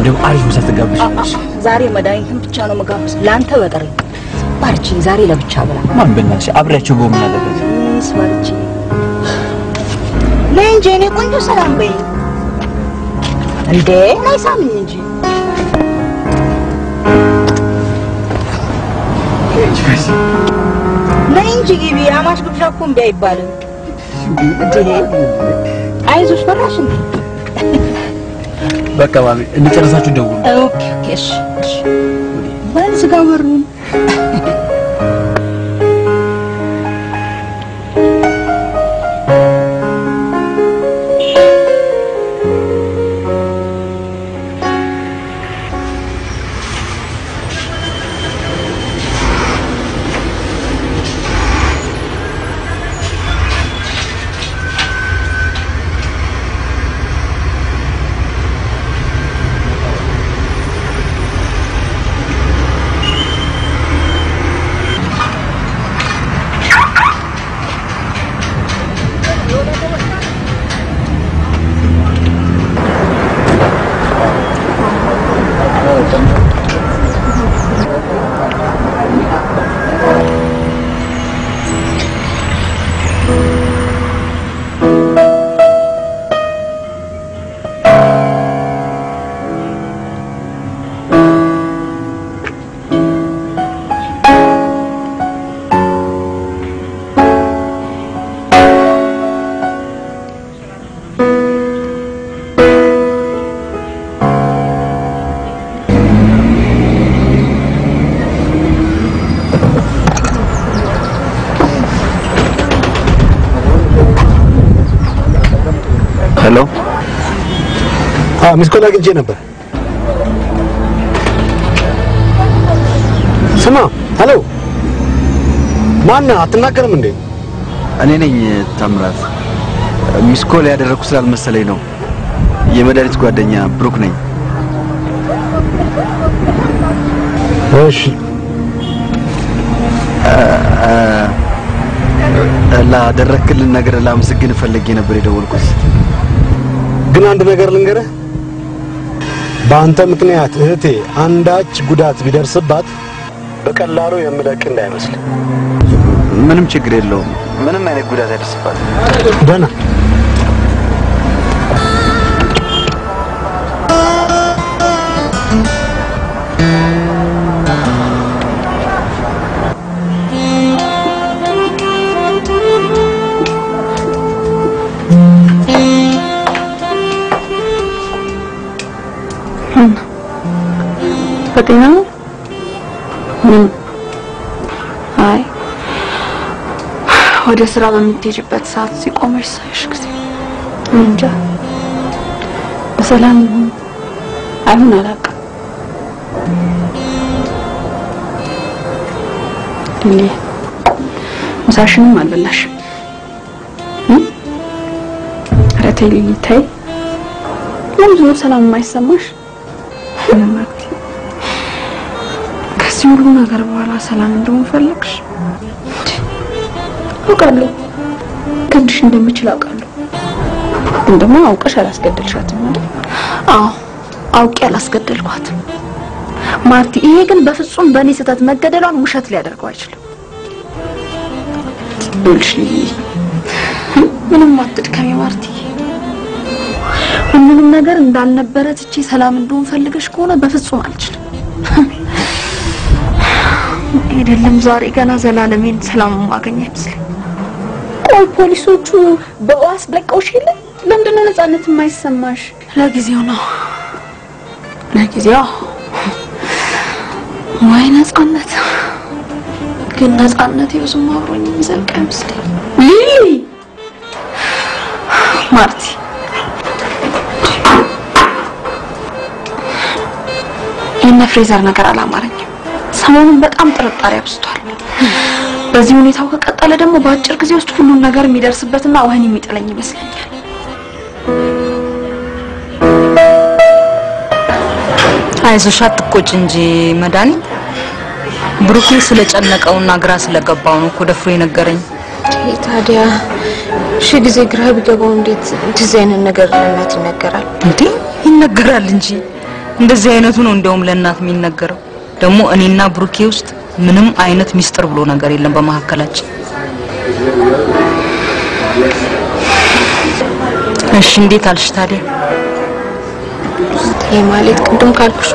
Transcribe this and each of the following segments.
እንደው አሪፍ ምሳ ትጋብዣለሽ ዛሬ መድኃኒትን ብቻ ነው መጋበዝ ላንተ በቀር ባርቺ ዛሬ ለብቻ ብላ ማን በእናትሽ አብሬያቸው በምን አለበት ስማርቺ ለእንጂ እኔ ቆንጆ ሰላም በይ እንዴ ናይ ሳምኝ እንጂ ለእንጂ ግቢ አማሽ ግብዣ እኮ እምቢ አይባልም አይዞሽ በራሽ እንዴ በቃ ማሚ እንጨርሳችሁ ደውሉ ኦኬ እሺ ባንስ ጋወሩ Hello? ሚስ ኮል አግኝቼ ነበር ስማ ሄሎ ማን አትናገርም እንዴ እኔ ነኝ ታምራት ሚስ ኮል ያደረኩ ስላልመሰለኝ ነው የመድኃኒት ጓደኛ ብሩክ ነኝ እሺ ላደረክልን ነገር ላመሰግን ፈልጌ ነበር የደወልኩት ግን አንድ ነገር ልንገርህ በአንተ ምክንያት እህቴ አንዳች ጉዳት ቢደርስባት በቀላሉ የምለቅ እንዳይመስል ምንም ችግር የለውም ምንም አይነት ጉዳት አይደርስባት ደህና በጤና አይ ወደ ስራ በምትሄጂበት ሰዓት ሲቆመሽ ሳይሽ ጊዜ እንጃ በሰላም አይሁን አላውቅም ምሳሽንም አልበላሽም ኧረ ተይ ልይ ተይ ለምንድን ነው ሰላም የማይሰማሽ ሁሉ ነገር በኋላ ሰላም እንደሆነ ፈልግሽ አውቃለሁ ከንድሽ እንደምችል አውቃለሁ እንደማ አውቀሽ አላስገደልሻትም አይደል አዎ አውቄ አላስገደልኳትም ማርቲ ይሄ ግን በፍጹም በኔ ስህተት መገደሏን ውሸት ሊያደርገው አይችልም ልልሽ ምንም አትድከሚ ማርቲ ሁሉንም ነገር እንዳልነበረ ትቼ ሰላም እንደሆነ ፈልገሽ ከሆነ በፍጹም አልችልም አይደለም ዛሬ ገና ዘላለሜን ሰላም ማገኘ ይመስል ቆይ ፖሊሶቹ በዋስ ለቀውሽ ይለ ለምንድነው ነፃነት የማይሰማሽ ለጊዜው ነው ለጊዜው ወይ ነፃነት ግን ነፃነት ይብዙም አብሮኝ የሚዘልቅ አይመስልም ሊሊ ማርቲ የነ ፍሬዘር ነገር አላማረኝም ሰሞኑን በጣም ጥርጣሬ አብስቷል በዚህ ሁኔታው ከቀጠለ ደግሞ በአጭር ጊዜ ውስጥ ሁሉን ነገር የሚደርስበትና ወህኒ የሚጥለኝ ይመስለኛል አይዞሽ አትቆጭ እንጂ መድኃኒት ብሩኬ ስለጨነቀውና ግራ ስለገባው ነው እኮ ደፍሮ የነገረኝ ታዲያ እሺ ጊዜ ግራ ቢገባው እንዴት እንደዚህ አይነት ነገር ለእናት ይነገራል እንዴ ይነገራል እንጂ እንደዚህ አይነቱ ነው እንደውም ለእናት የሚነገረው። ደግሞ እኔና ብሩኬ ውስጥ ምንም አይነት ሚስጥር ብሎ ነገር የለም በመሐከላችን። እሺ እንዴት አልሽ ታዲያ? ማለት ቅድም ካልኩሽ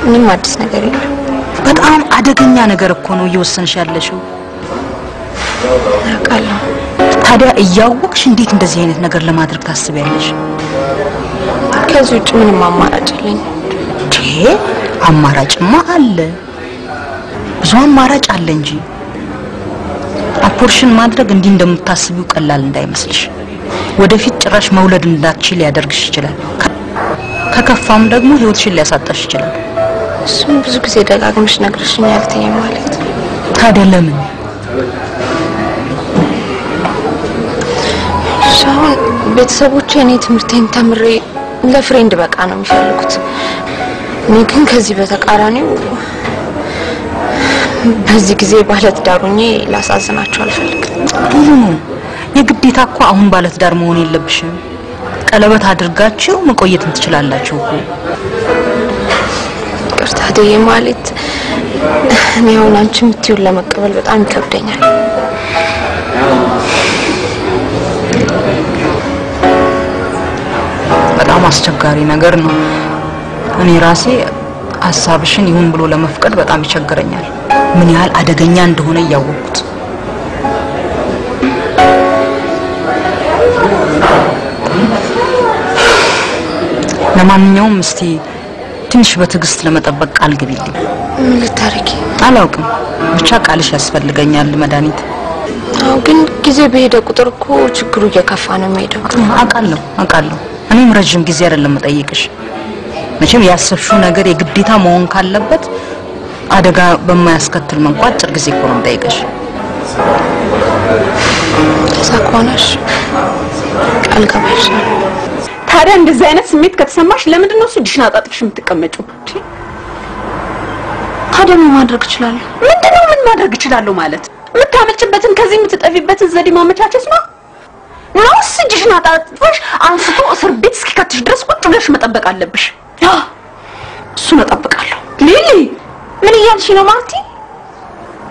ምንም አዲስ ነገር የለም። በጣም አደገኛ ነገር እኮ ነው እየወሰንሽ ያለሽው። አውቃለሁ። ታዲያ እያወቅሽ እንዴት እንደዚህ አይነት ነገር ለማድረግ ታስቢያለሽ? ከዚህ ውጭ ምንም አማራጭ የለኝም። አማራጭማ አለ፣ ብዙ አማራጭ አለ እንጂ አፖርሽን ማድረግ እንዲህ እንደምታስቢው ቀላል እንዳይመስልሽ። ወደፊት ጭራሽ መውለድ እንዳትችል ያደርግሽ ይችላል። ከከፋም ደግሞ ህይወትሽን ሊያሳጣሽ ይችላል። እሱም ብዙ ጊዜ ደጋግመሽ ነግረሽኛል ተይ ማለት። ታዲያ ለምን? ሻውን ቤተሰቦቼ እኔ ትምህርቴን ተምሬ ለፍሬንድ በቃ ነው የሚፈልጉት። እኔ ግን ከዚህ በተቃራኒው በዚህ ጊዜ ባለትዳሩኝ ላሳዝናቸው አልፈልግም። የግዴታ እኮ አሁን ባለትዳር መሆን የለብሽም። ቀለበት አድርጋችሁ መቆየትም ትችላላችሁ እኮ። ቅርታዴ ማለት እኔ አሁን አንቺ የምትይውን ለመቀበል በጣም ይከብደኛል። በጣም አስቸጋሪ ነገር ነው። እኔ ራሴ ሐሳብሽን ይሁን ብሎ ለመፍቀድ በጣም ይቸገረኛል። ምን ያህል አደገኛ እንደሆነ ያወቅኩት። ለማንኛውም እስቲ ትንሽ በትዕግስት ለመጠበቅ ቃል ግቢልኝ። ምን ልታረጊ? አላውቅም፣ ብቻ ቃልሽ ያስፈልገኛል መድኃኒት። አዎ ግን ጊዜ በሄደ ቁጥር እኮ ችግሩ እየከፋ ነው የሚሄደው። አውቃለሁ። እኔም ረጅም ጊዜ አይደለም መጠየቅሽ። መቼም ያሰብሽው ነገር የግዴታ መሆን ካለበት አደጋ በማያስከትል መንገድ አጭር ጊዜ እኮ ነው የምጠይቅሽ። ተሳኳናሽ ቃል ገባሽ። ታዲያ እንደዚህ አይነት ስሜት ከተሰማሽ ለምንድን ነው ሱዲሽና አጣጥፍሽ የምትቀመጪው? ታዲያ ምን ማድረግ እችላለሁ? ምንድነው ምን ማድረግ እችላለሁ ማለት? የምታመጭበትን ከዚህ የምትጠፊበትን ዘዴ ማመቻቸት ነው? ነው ሱዲሽና አጣጥፍሽ አንስቶ እስር ቤት እስኪከትሽ ድረስ ቁጭ ብለሽ መጠበቅ አለብሽ። እሱን እጠብቃለሁ። ሊሊ ምን እያልሽ ነው ማርቲ?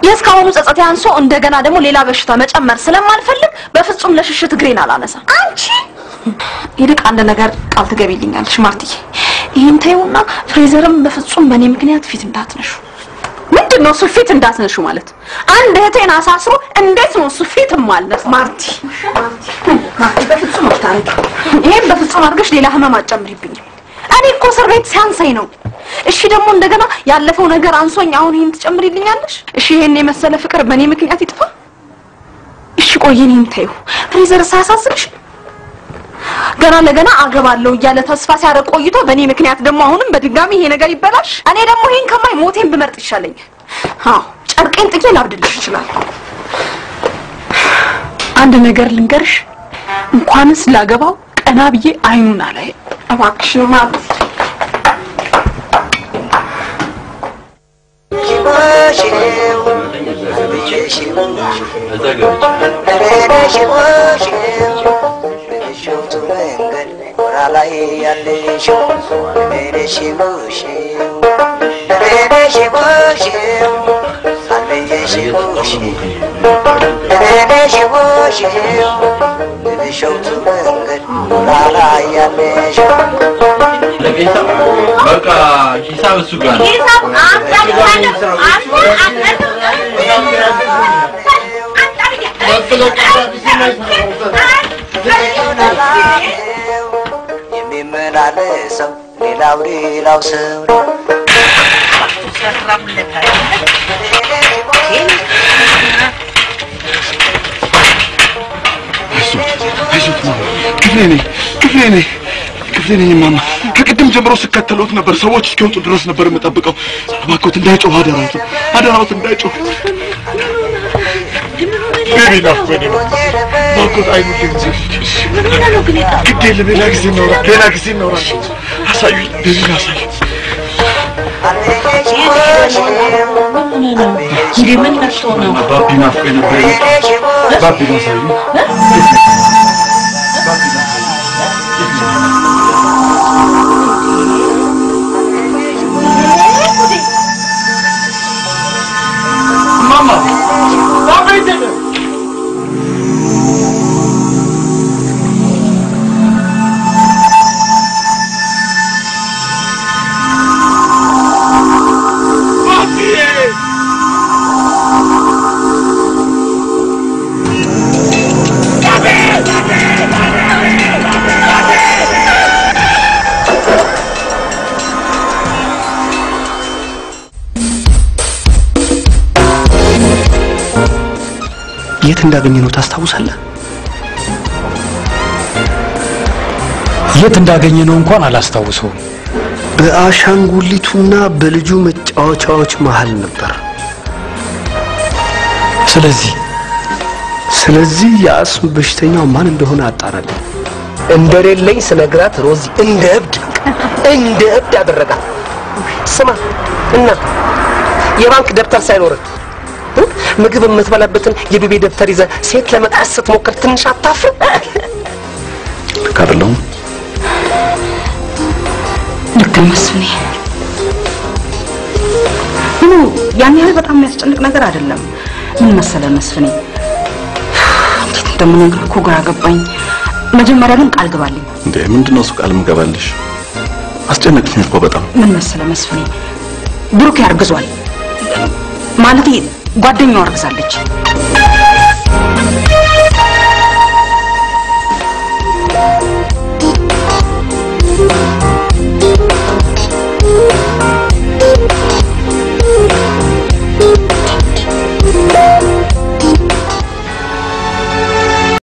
የስካሁኑ ጸጸት ያንሶ እንደገና ደግሞ ሌላ በሽታ መጨመር ስለማልፈልግ በፍጹም ለሽሽት እግሬን አላነሳም። አንቺ ይልቅ አንድ ነገር ቃል ትገቢልኛለሽ ማርቲዬ? ይሄን ተይውና ፍሬዘርም በፍጹም በኔ ምክንያት ፊት እንዳትነሹ። ምንድነው እሱ ፊት እንዳትነሹ ማለት? አንድ እህቴን አሳስሮ እንዴት ነው እሱ ፊት ማለት? ማርቲ በፍጹም አታረጊ። ይሄን በፍጹም አድርገሽ ሌላ ህመም አጨምሪብኝ። እኔ እኮ እስር ቤት ሲያንሰኝ ነው። እሺ ደግሞ እንደገና ያለፈው ነገር አንሶኝ አሁን ይሄን ትጨምሪልኛለሽ? እሺ ይሄን የመሰለ ፍቅር በኔ ምክንያት ይጥፋ? እሺ ቆየኝ እንታዩ ፍሬዘር ሳሳስብሽ ገና ለገና አገባለሁ እያለ ተስፋ ሲያደርግ ቆይቶ በኔ ምክንያት ደግሞ አሁንም በድጋሚ ይሄ ነገር ይበላሽ። እኔ ደግሞ ይሄን ከማይ ሞቴን ብመርጥ ይሻለኛል። ጨርቄን ጥቄ ላብድልሽ ይችላል። አንድ ነገር ልንገርሽ፣ እንኳንስ ላገባው ቀና ብዬ አይኑን አላይ። እባክሽ ማለት በቃ ሂሳብ እሱ ጋር ነው። የሚመላለሰው ሌላው ሰው ክፍሌ ነኝ ማማ። ከቅድም ጀምሮ ስከተሉት ነበር። ሰዎች እስኪወጡ ድረስ ነበር የምጠብቀው። እባክዎት እንዳይጮህ አደራዎት እንዳይጮህ። ቤቢ ናፈኔ እባክዎት አይኑ ግዴ ሌላ ጊዜ እናውራ። አሳዩኝ ቤቢን አሳዩኝ። ምን ነክቶ ነው? ባቢ ናፍቆኝ ነበር። ባቢ አሳዩኝ። የት እንዳገኘነው ታስታውሳለህ? የት እንዳገኘነው እንኳን አላስታውሰውም። በአሻንጉሊቱና በልጁ መጫወቻዎች መሃል ነበር። ስለዚህ የአስም በሽተኛው ማን እንደሆነ አጣራለሁ። እንደሌለኝ ስነግራት ሮዚ እንደ እብድ አደረጋት። ስማ እና የባንክ ደብተር ሳይኖር ምግብ የምትበላበትን የዱቤ ደብተር ይዘህ ሴት ለመጣስ ስትሞክር ትንሽ አታፍር? ካደለው ልክ መስኔ ያን ያህል በጣም የሚያስጨንቅ ነገር አይደለም። ምን መሰለህ መስፍኔ፣ እንዴት እንደምነግርህ እኮ ግራ ገባኝ። መጀመሪያ ግን ቃል ግባልኝ። እንዴ ምንድነው እሱ ቃል ምገባልሽ? አስጨነቅኝ እኮ በጣም። ምን መሰለህ መስፍኔ፣ ብሩክ ያርግዟል። ማለቴ ጓደኛው አርግዛለች።